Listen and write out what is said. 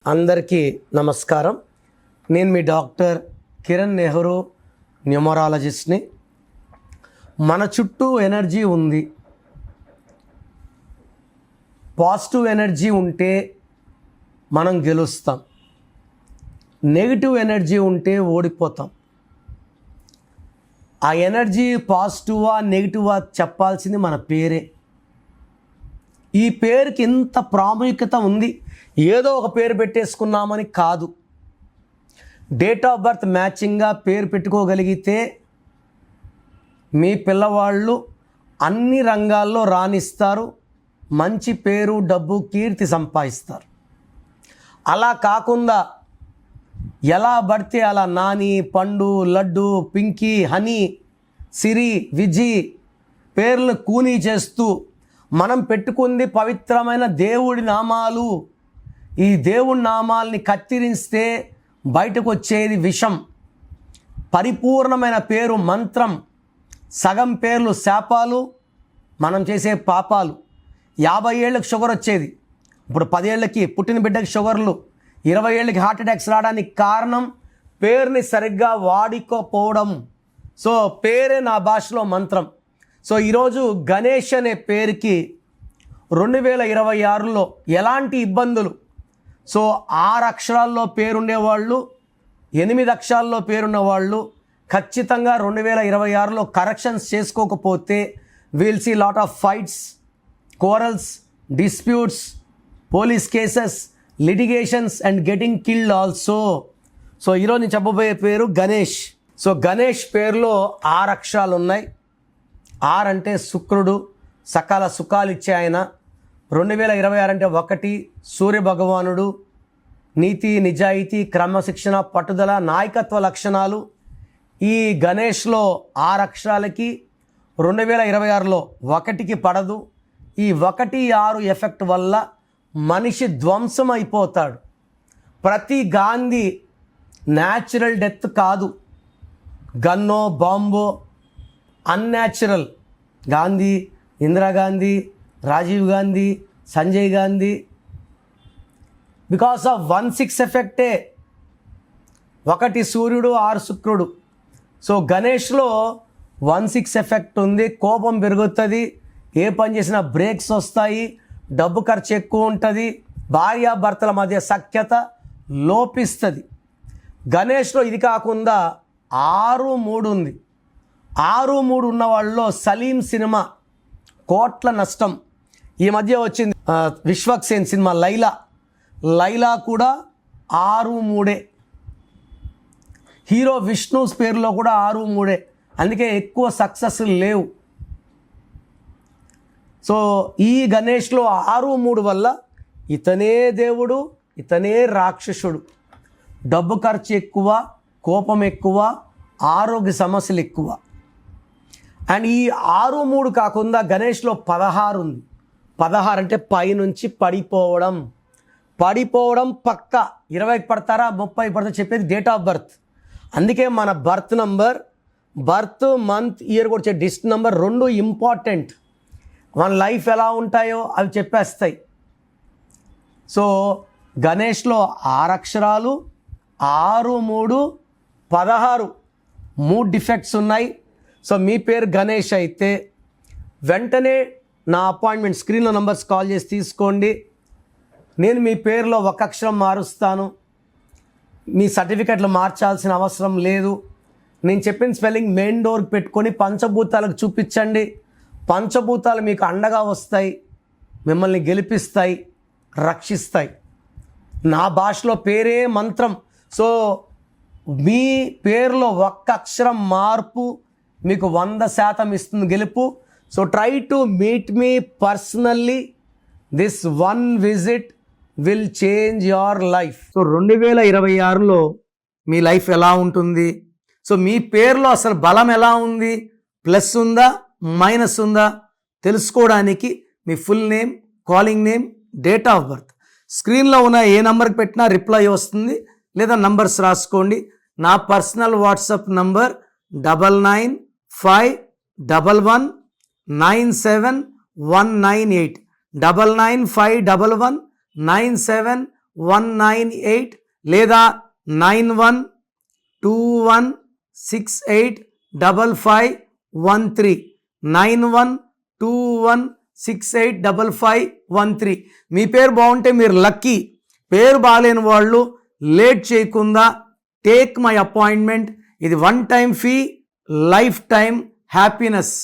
అందరికీ నమస్కారం. నేను మీ డాక్టర్ కిరణ్ నెహ్రూ, న్యూమరాలజిస్ట్ని. మన చుట్టూ ఎనర్జీ ఉంది. పాజిటివ్ ఎనర్జీ ఉంటే మనం గెలుస్తాం, నెగిటివ్ ఎనర్జీ ఉంటే ఓడిపోతాం. ఆ ఎనర్జీ పాజిటివా నెగిటివా చెప్పాల్సింది మన పేరే. ఈ పేరుకి ఇంత ప్రాముఖ్యత ఉంది. ఏదో ఒక పేరు పెట్టేసుకున్నామని కాదు. డేట్ ఆఫ్ బర్త్ మ్యాచింగ్గా పేరు పెట్టుకోగలిగితే మీ పిల్లవాళ్ళు అన్ని రంగాల్లో రాణిస్తారు, మంచి పేరు, డబ్బు, కీర్తి సంపాదిస్తారు. అలా కాకుండా ఎలా పడితే అలా నాని, పండు, లడ్డు, పింకీ, హనీ, సిరి, విజి పేర్లను కూనీ చేస్తూ మనం పెట్టుకుంది పవిత్రమైన దేవుడి నామాలు. ఈ దేవుడి నామాల్ని కత్తిరిస్తే బయటకు వచ్చేది విషం. పరిపూర్ణమైన పేరు మంత్రం, సగం పేర్లు శాపాలు, మనం చేసే పాపాలు. 50 ఏళ్ళకి షుగర్ వచ్చేది, ఇప్పుడు 10 ఏళ్ళకి పుట్టిన బిడ్డకి షుగర్లు, 20 ఏళ్ళకి హార్ట్ అటాక్స్ రావడానికి కారణం పేరుని సరిగ్గా వాడుకోపోవడం. సో పేరే నా భాషలో మంత్రం. సో ఈరోజు గణేష్ అనే పేరుకి 2026లో ఎలాంటి ఇబ్బందులు, సో 6 అక్షరాల్లో పేరుండేవాళ్ళు, 8 అక్షరాల్లో పేరున్నవాళ్ళు ఖచ్చితంగా 2026లో కరెక్షన్స్ చేసుకోకపోతే will see lot of fights, quarrels, disputes, police cases, litigations and getting killed also. So ఈరోజు నేను చెప్పబోయే పేరు గణేష్. సో గణేష్ పేరులో 6 అక్షరాలు ఉన్నాయి. 6 అంటే శుక్రుడు, సకల సుఖాలు ఇచ్చే ఆయన. 2026 అంటే 1 సూర్య భగవానుడు, నీతి, నిజాయితీ, క్రమశిక్షణ, పట్టుదల, నాయకత్వ లక్షణాలు. ఈ గణేష్లో 6 అక్షరాలకి 2026లో 1కి పడదు. ఈ 1, 6 ఎఫెక్ట్ వల్ల మనిషి ధ్వంసం అయిపోతాడు. ప్రతి గాంధీ న్యాచురల్ డెత్ కాదు, గన్నో బాంబో unnatural. Gandhi, Indira Gandhi, Rajiv Gandhi, Sanjay Gandhi because of 1-6 ఎఫెక్టే. 1 సూర్యుడు, 6 శుక్రుడు. సో గణేష్లో 1-6 ఎఫెక్ట్ ఉంది. కోపం పెరుగుతుంది, ఏ పని చేసినా బ్రేక్స్ వస్తాయి, డబ్బు ఖర్చు ఎక్కువ ఉంటుంది, భార్యాభర్తల మధ్య సఖ్యత లోపిస్తుంది. గణేష్లో ఇది కాకుండా 6-3 ఉంది. 6-3 ఉన్న వాళ్ళలో సలీం సినిమా కోట్ల నష్టం. ఈ మధ్య వచ్చింది విశ్వక్సేన్ సినిమా లైలా కూడా 6-3. హీరో విష్ణు పేరులో కూడా 6-3. అందుకే ఎక్కువ సక్సెస్ లేవు. సో ఈ గణేష్లో 6-3 వల్ల ఇతనే దేవుడు, ఇతనే రాక్షసుడు. డబ్బు ఖర్చు ఎక్కువ, కోపం ఎక్కువ, ఆరోగ్య సమస్యలు ఎక్కువ. అండ్ ఈ 6-3 కాకుండా గణేష్లో 16 ఉంది. 16 అంటే పైనుంచి పడిపోవడం పక్క. 20కి పడతారా, 30కి పడతారా చెప్పేది డేట్ ఆఫ్ బర్త్. అందుకే మన birth number, birth month, year కూడా వచ్చే డిస్ట్ నెంబర్ 2 ఇంపార్టెంట్. మన లైఫ్ ఎలా ఉంటాయో అవి చెప్పేస్తాయి. సో గణేష్లో 6 అక్షరాలు, 6-3, 16 3 డిఫెక్ట్స్ ఉన్నాయి. సో మీ పేరు గణేష్ అయితే వెంటనే నా అపాయింట్మెంట్ స్క్రీన్లో నంబర్స్ కాల్ చేసి తీసుకోండి. నేను మీ పేరులో 1 అక్షరం మారుస్తాను. మీ సర్టిఫికెట్లు మార్చాల్సిన అవసరం లేదు. నేను చెప్పిన స్పెల్లింగ్ మెయిన్ డోర్కి పెట్టుకొని పంచభూతాలకు చూపించండి. పంచభూతాలు మీకు అండగా వస్తాయి, మిమ్మల్ని గెలిపిస్తాయి, రక్షిస్తాయి. నా భాషలో పేరే మంత్రం. సో మీ పేరులో 1 అక్షరం మార్పు మీకు 100% ఇస్తుంది గెలుపు. So try to meet me personally. This 1 visit will change your life. So 2026లో మీ లైఫ్ ఎలా ఉంటుంది, సో మీ పేరులో అసలు బలం ఎలా ఉంది, ప్లస్ ఉందా మైనస్ ఉందా తెలుసుకోవడానికి మీ full name, calling name, date of birth స్క్రీన్లో ఉన్న ఏ నెంబర్కి పెట్టినా రిప్లై వస్తుంది, లేదా నంబర్స్ రాసుకోండి. నా పర్సనల్ వాట్సాప్ నంబర్ 9951197198 9951197198. 9128 లేదా 9121685513 9121685513. మీ పేరు బాగుంటే మీరు లక్కీ. పేరు బాగాలేని వాళ్ళు లేట్ చేయకుండా టేక్ మై అపాయింట్మెంట్. ఇది 1 time fee, life time happiness.